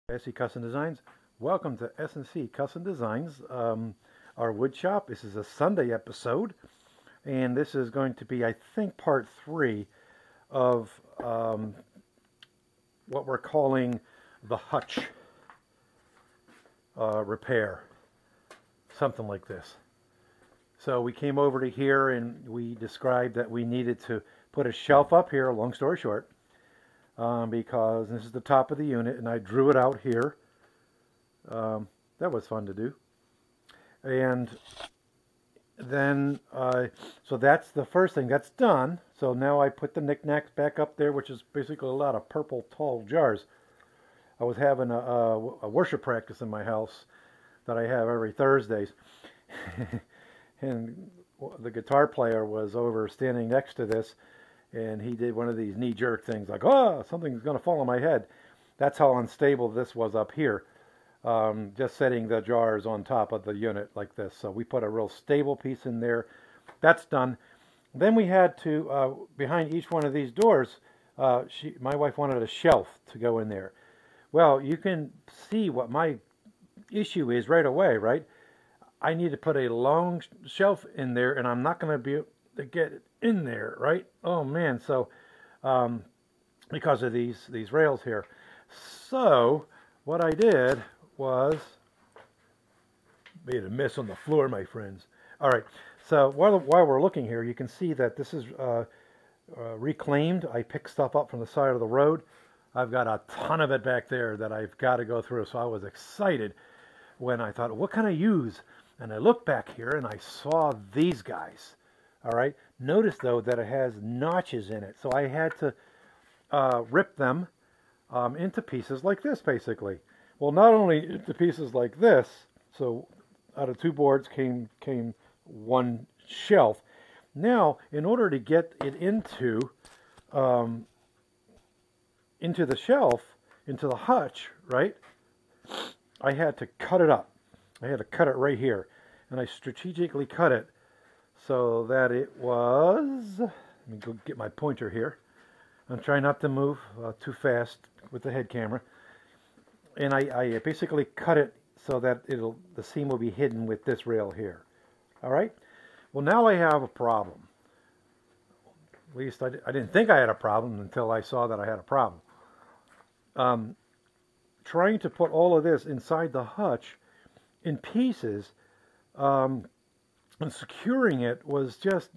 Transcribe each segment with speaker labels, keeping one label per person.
Speaker 1: SC Custom Designs. Welcome to S&C Custom Designs, our wood shop. This is a Sunday episode, and this is going to be, I think, part 3 of what we're calling the hutch repair, something like this. So we came over to here and we described that we needed to put a shelf up here, long story short, because this is the top of the unit, and I drew it out here. That was fun to do. And then, so that's the first thing. That's done. So now I put the knickknacks back up there, which is basically a lot of purple tall jars. I was having a worship practice in my house that I have every Thursdays. And the guitar player was over standing next to this, and he did one of these knee-jerk things like, oh, something's going to fall on my head. That's how unstable this was up here. Just setting the jars on top of the unit like this. So we put a real stable piece in there. That's done. Then we had to, behind each one of these doors, my wife wanted a shelf to go in there. Well, you can see what my issue is right away, right? I need to put a long shelf in there, and I'm not going to be able to get it in there, right? Oh man, so because of these rails here. So what I did was made a mess on the floor, my friends. All right, so while we're looking here, you can see that this is reclaimed. I picked stuff up from the side of the road. I've got a ton of it back there that I've got to go through, so I was excited when I thought, what can I use? And I looked back here and I saw these guys. All right. Notice though that it has notches in it, so I had to rip them into pieces like this, basically. Well, not only into pieces like this. So out of 2 boards came 1 shelf. Now, in order to get it into the shelf, into the hutch, right? I had to cut it up. I had to cut it right here, and I strategically cut it so that it was, let me go get my pointer here. I'm trying not to move too fast with the head camera. And I basically cut it so that the seam will be hidden with this rail here. All right? Well, now I have a problem. At least I didn't think I had a problem until I saw that I had a problem. Trying to put all of this inside the hutch in pieces and securing it was just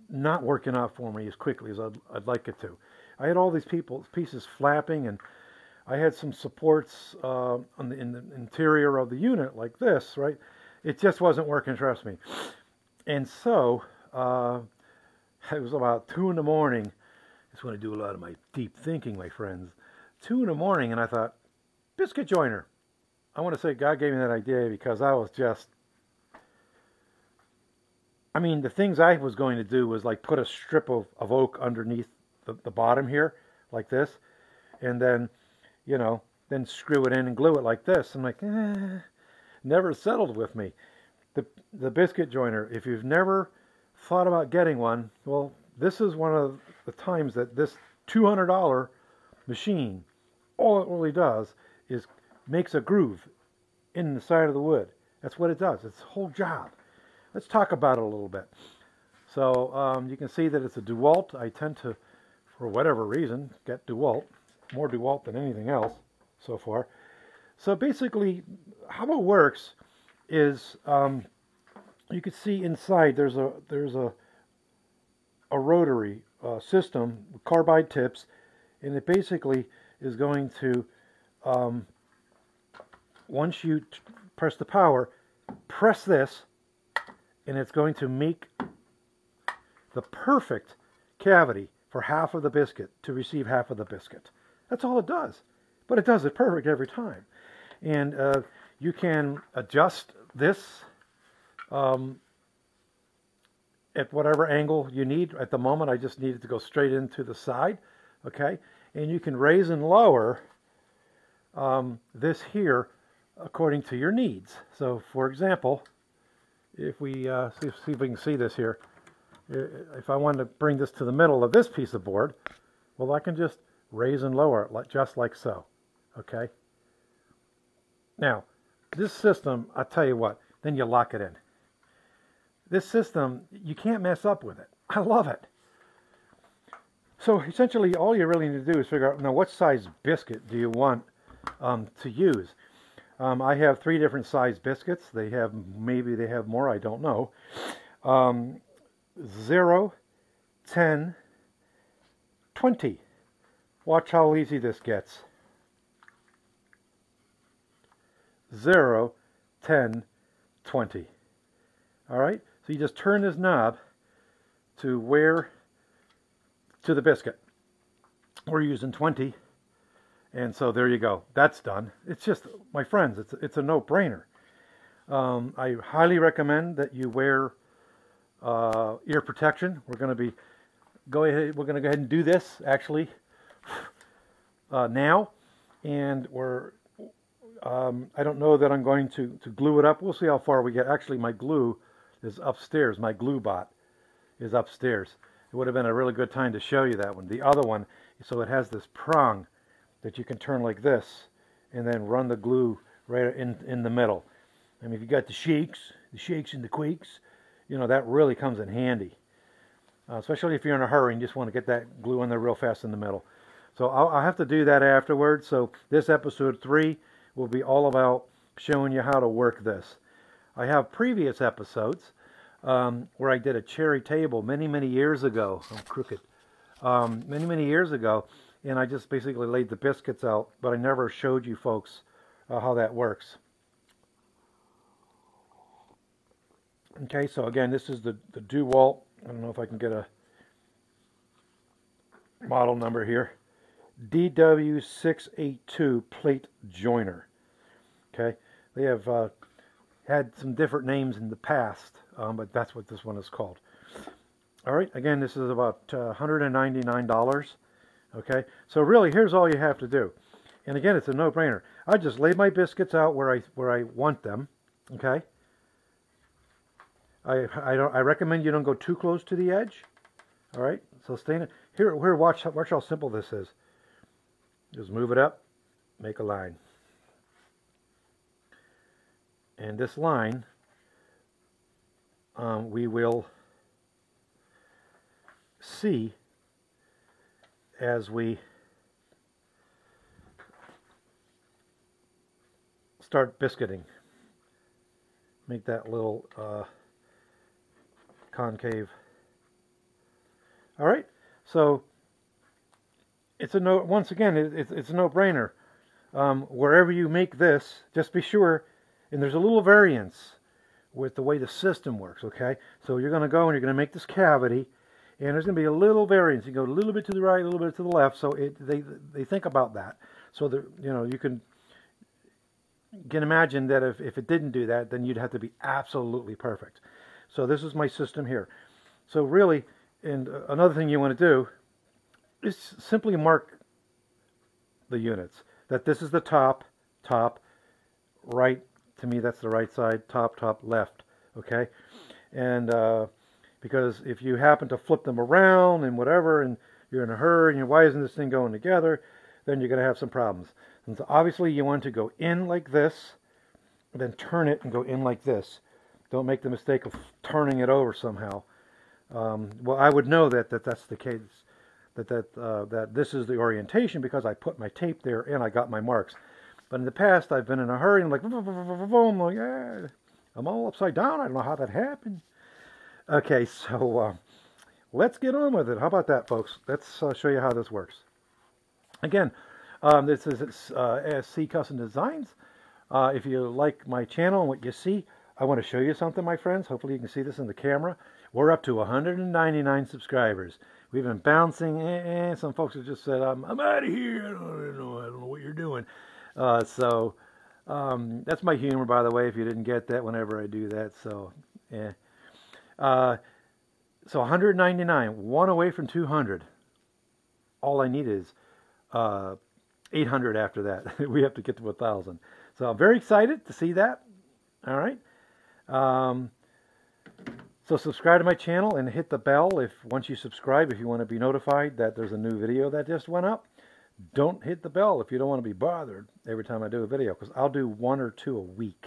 Speaker 1: not working out for me as quickly as I'd like it to. I had all these pieces flapping, and I had some supports in the interior of the unit like this, right? It just wasn't working, trust me. And so it was about 2 in the morning. That's when I do a lot of my deep thinking, my friends. 2 in the morning, and I thought, biscuit joiner. I want to say God gave me that idea because I was just, I mean, the things I was going to do was like put a strip of oak underneath the bottom here, like this, and then, you know, then screw it in and glue it like this. I'm like, never settled with me. The biscuit joiner, if you've never thought about getting one, well, this is one of the times that this $200 machine, all it really does is makes a groove in the side of the wood. That's what it does. It's the whole job. Let's talk about it a little bit. So you can see that it's a Dewalt. I tend to, for whatever reason, get Dewalt. More Dewalt than anything else so far. So basically, how it works is you can see inside there's a rotary system with carbide tips, and it basically is going to once you press the power, press this, and it's going to make the perfect cavity for half of the biscuit to receive half of the biscuit. That's all it does. But it does it perfect every time. And you can adjust this at whatever angle you need. At the moment, I just need it to go straight into the side. Okay? And you can raise and lower this here according to your needs. So, for example, if we see if we can see this here, if I wanted to bring this to the middle of this piece of board, well, I can just raise and lower it just like so. Okay, Now, this system, I'll tell you what, then you lock it in. This system, you can't mess up with it. I love it. So essentially, all you really need to do is figure out, now, what size biscuit do you want to use? I have 3 different size biscuits. Maybe they have more, I don't know. 0, 10, 20. Watch how easy this gets. 0, 10, 20. All right, so you just turn this knob to the biscuit. We're using 20, and so there you go. That's done. It's just, my friends, it's a no-brainer. I highly recommend that you wear ear protection. We're going to go ahead and do this actually now, and I don't know that I'm going to glue it up. We'll see how far we get. Actually, my glue is upstairs. My glue bot is upstairs. It would have been a really good time to show you that one. The other one, so it has this prong that you can turn like this and then run the glue right in the middle. I mean, if you got the shakes and the quakes, you know, that really comes in handy. Especially if you're in a hurry and just want to get that glue in there real fast in the middle. So I'll have to do that afterwards. So this episode 3 will be all about showing you how to work this. I have previous episodes where I did a cherry table many years ago. I'm crooked. Many years ago, and I just basically laid the biscuits out, but I never showed you folks how that works. Okay, so again, this is the Dewalt. I don't know if I can get a model number here. DW682 plate joiner. Okay, they have had some different names in the past, but that's what this one is called. All right, again, this is about $199. Okay, so really, here's all you have to do. And again, it's a no-brainer. I just lay my biscuits out where I want them. Okay. I recommend you don't go too close to the edge. All right, so stay in it. Here, watch how simple this is. Just move it up, make a line. And this line, we will see as we start biscuiting. Make that little concave. All right, so it's a once again, it's a no-brainer. Wherever you make this, just be sure, and there's a little variance with the way the system works, okay? So you're going to go and you're going to make this cavity, and there's going to be a little variance. You go a little bit to the right, a little bit to the left, so they think about that. So that, you know, you can imagine that if it didn't do that, then you'd have to be absolutely perfect. So this is my system here. So really, and another thing you want to do is simply mark the units. That this is the top, right, to me that's the right side, top, left, okay? And because if you happen to flip them around and whatever, and you're in a hurry, and you're, why isn't this thing going together, then you're going to have some problems. And so obviously you want to go in like this, then turn it and go in like this. Don't make the mistake of turning it over somehow. Well, I would know that that's the case, that this is the orientation because I put my tape there and I got my marks. But in the past, I've been in a hurry and like, boom, like, I'm all upside down. I don't know how that happened. Okay, so let's get on with it. How about that, folks? Let's show you how this works. Again, this is ASC Custom Designs. If you like my channel and what you see, I want to show you something, my friends. Hopefully you can see this in the camera. We're up to 199 subscribers. We've been bouncing, and some folks have just said, I'm out of here. I don't know what you're doing. So that's my humor, by the way, if you didn't get that whenever I do that. So, yeah. So 199, one away from 200. All I need is 800 after that. We have to get to 1,000. So I'm very excited to see that. All right. So subscribe to my channel and hit the bell once you subscribe, if you want to be notified that there's a new video that just went up. Don't hit the bell if you don't want to be bothered every time I do a video, because I'll do 1 or 2 a week.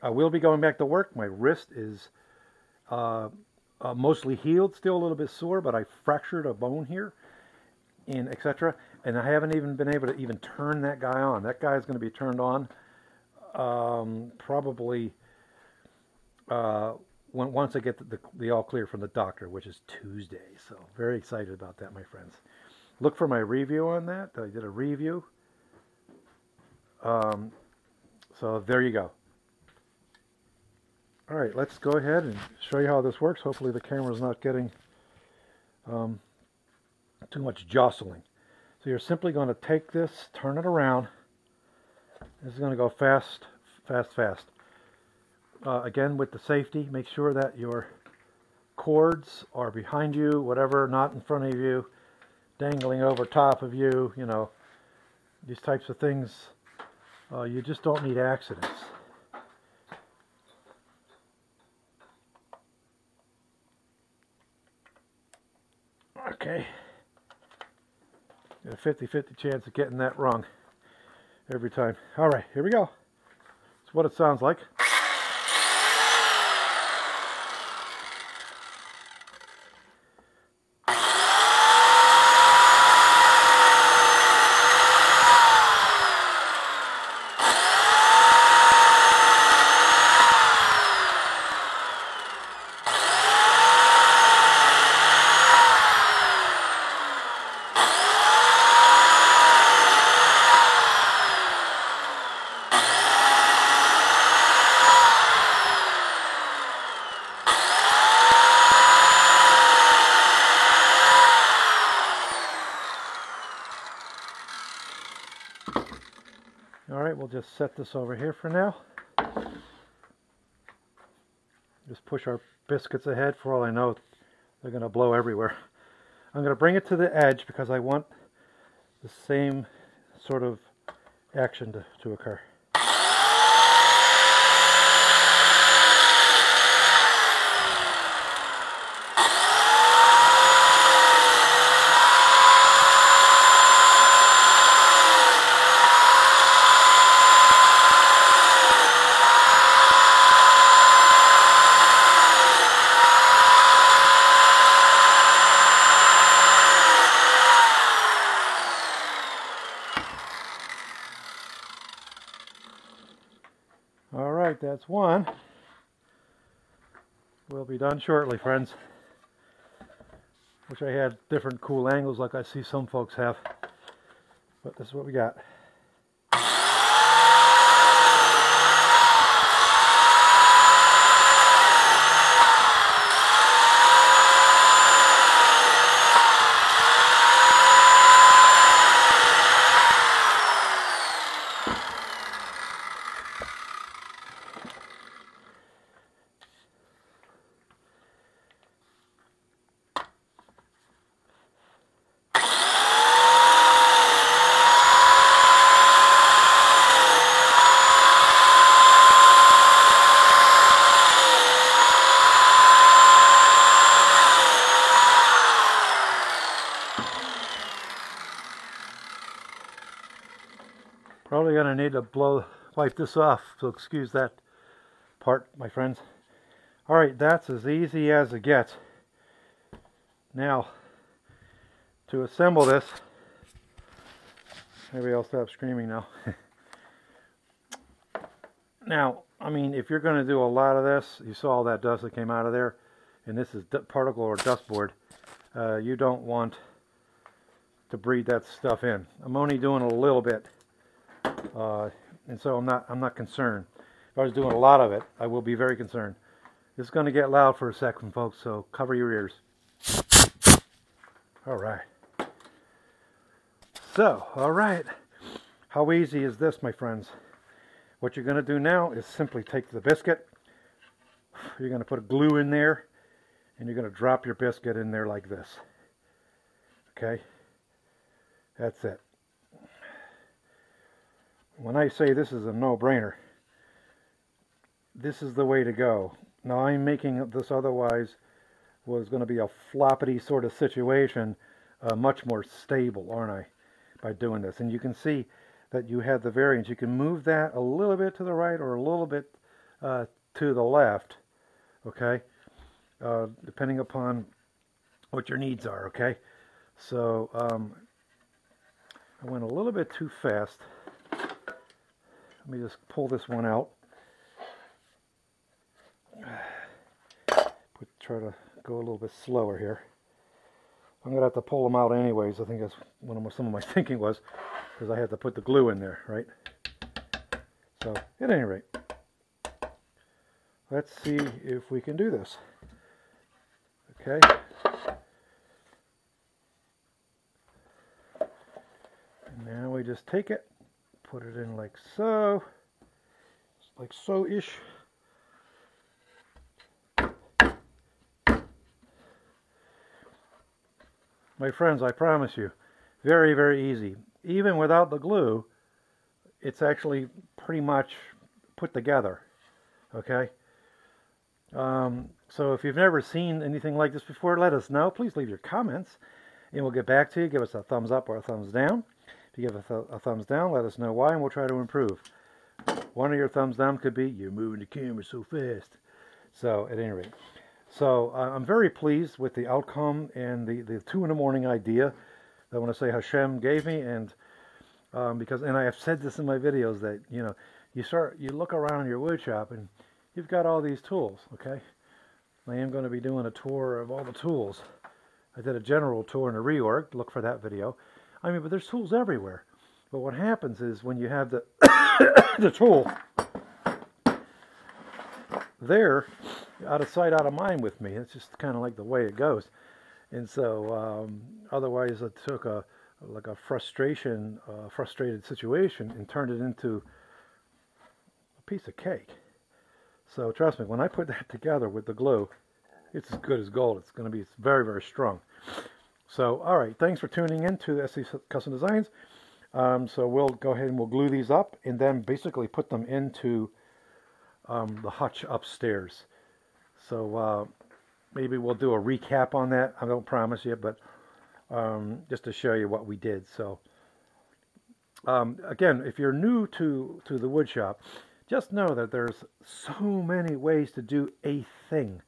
Speaker 1: I will be going back to work. My wrist is mostly healed, still a little bit sore, but I fractured a bone here, and etc. And I haven't even been able to even turn that guy on. That guy is going to be turned on probably once I get the all clear from the doctor, which is Tuesday. So very excited about that, my friends. Look for my review on that. I did a review. So there you go. All right, let's go ahead and show you how this works. Hopefully the camera's not getting too much jostling. So you're simply going to take this, turn it around. This is going to go fast, fast, fast. Again, with the safety, make sure that your cords are behind you, whatever, not in front of you, dangling over top of you, you know, these types of things. You just don't need accidents. Okay. Got a 50-50 chance of getting that wrong every time. All right, here we go. That's what it sounds like. Alright, we'll just set this over here for now. Just push our biscuits ahead. For all I know, they're going to blow everywhere. I'm going to bring it to the edge because I want the same sort of action to occur. Alright, that's one. We'll be done shortly, friends. Wish I had different cool angles like I see some folks have. But this is what we got. Probably going to need to wipe this off, so excuse that part, my friends. Alright, that's as easy as it gets. Now, to assemble this, maybe I'll stop screaming now. Now, I mean, if you're going to do a lot of this, you saw all that dust that came out of there, and this is particle or dust board. You don't want to breathe that stuff in. I'm only doing a little bit. And so I'm not concerned. If I was doing a lot of it, I will be very concerned. It's going to get loud for a second, folks, so cover your ears. Alright. So, alright. How easy is this, my friends? What you're going to do now is simply take the biscuit. You're going to put a glue in there, and you're going to drop your biscuit in there like this. Okay? That's it. When I say this is a no-brainer, this is the way to go. Now I'm making this otherwise was going to be a floppity sort of situation, much more stable, aren't I? by doing this. And you can see that you have the variance. You can move that a little bit to the right or a little bit to the left, okay, depending upon what your needs are, okay. So I went a little bit too fast. Let me just pull this one out. Try to go a little bit slower here. I'm gonna have to pull them out anyways. I think that's some of my thinking was, because I had to put the glue in there, right? So at any rate, let's see if we can do this. Okay. And now we just take it, put it in like so, like so-ish. My friends, I promise you, very, very easy. Even without the glue, it's actually pretty much put together, okay? So if you've never seen anything like this before, let us know. Please leave your comments, and we'll get back to you. Give us a thumbs up or a thumbs down. If you give us a thumbs down, let us know why, and we'll try to improve. One of your thumbs down could be, you're moving the camera so fast. So, at any rate. So I'm very pleased with the outcome and the 2 in the morning idea that I want to say Hashem gave me, and and I have said this in my videos that you look around your wood shop and you've got all these tools. Okay, I am going to be doing a tour of all the tools. I did a general tour and a reorg. Look for that video. I mean, but there's tools everywhere. But what happens is when you have the the tool there, out of sight, out of mind with me. It's just kind of like the way it goes. And so, otherwise, it took a frustrated situation and turned it into a piece of cake. So trust me, when I put that together with the glue, it's as good as gold. It's very, very strong. So, all right, thanks for tuning in to SC Custom Designs. So we'll go ahead and we'll glue these up and then basically put them into the hutch upstairs. So maybe we'll do a recap on that. I don't promise you, but just to show you what we did. So again, if you're new to the wood shop, just know that there's so many ways to do a thing.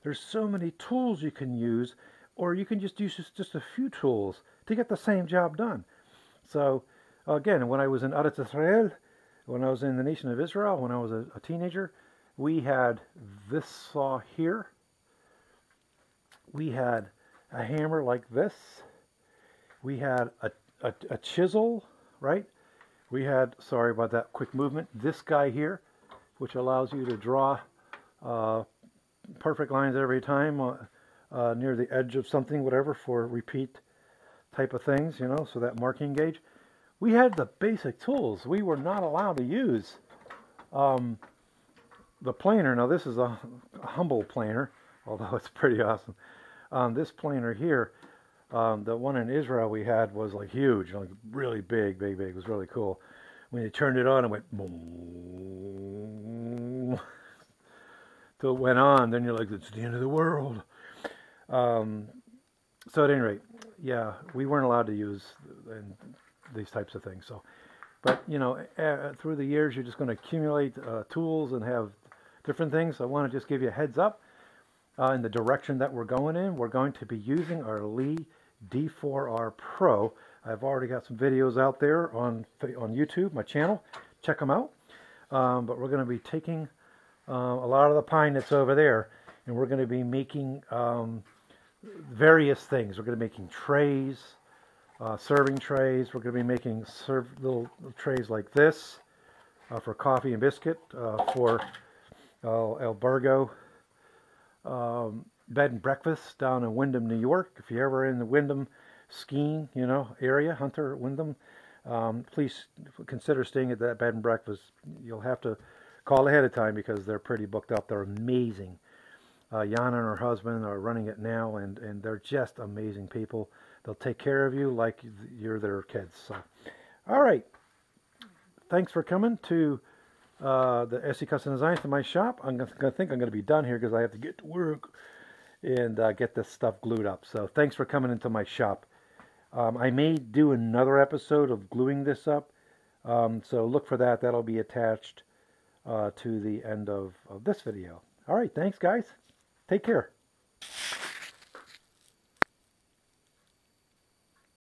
Speaker 1: There's so many tools you can use, or you can just use just a few tools to get the same job done. So again, when I was in Eretz Israel, when I was in the nation of Israel, when I was a teenager, we had this saw here. We had a hammer like this. We had a chisel, right? We had, sorry about that quick movement, this guy here, which allows you to draw perfect lines every time near the edge of something, whatever, for repeat type of things, so that marking gauge. We had the basic tools. We were not allowed to use the planer. Now this is a humble planer, although it's pretty awesome. This planer here, the one in Israel we had was like huge, like really big. It was really cool. When you turned it on, it went boom. Till it went on, then you're like, it's the end of the world. So at any rate, yeah, we weren't allowed to use these types of things. So, but through the years, you're just going to accumulate tools and have different things. I want to just give you a heads up in the direction that we're going in. We're going to be using our Lee D4R Pro. I've already got some videos out there on YouTube, my channel. Check them out. But we're going to be taking a lot of the pine that's over there, and we're going to be making various things. We're going to be making trays, serving trays. We're going to be making little trays like this for coffee and biscuit, for albergo bed and breakfast down in Windham, New York. If you're ever in the Windham skiing, area, Hunter, Windham, please consider staying at that bed and breakfast. You'll have to call ahead of time because they're pretty booked up. They're amazing. Yana and her husband are running it now, and they're just amazing people. They'll take care of you like you're their kids. So, all right. Thanks for coming to the SC Custom Designs, to my shop. I'm going to be done here because I have to get to work and get this stuff glued up. So thanks for coming into my shop. I may do another episode of gluing this up, so look for that. That'll be attached to the end of this video. All right, thanks guys. Take care.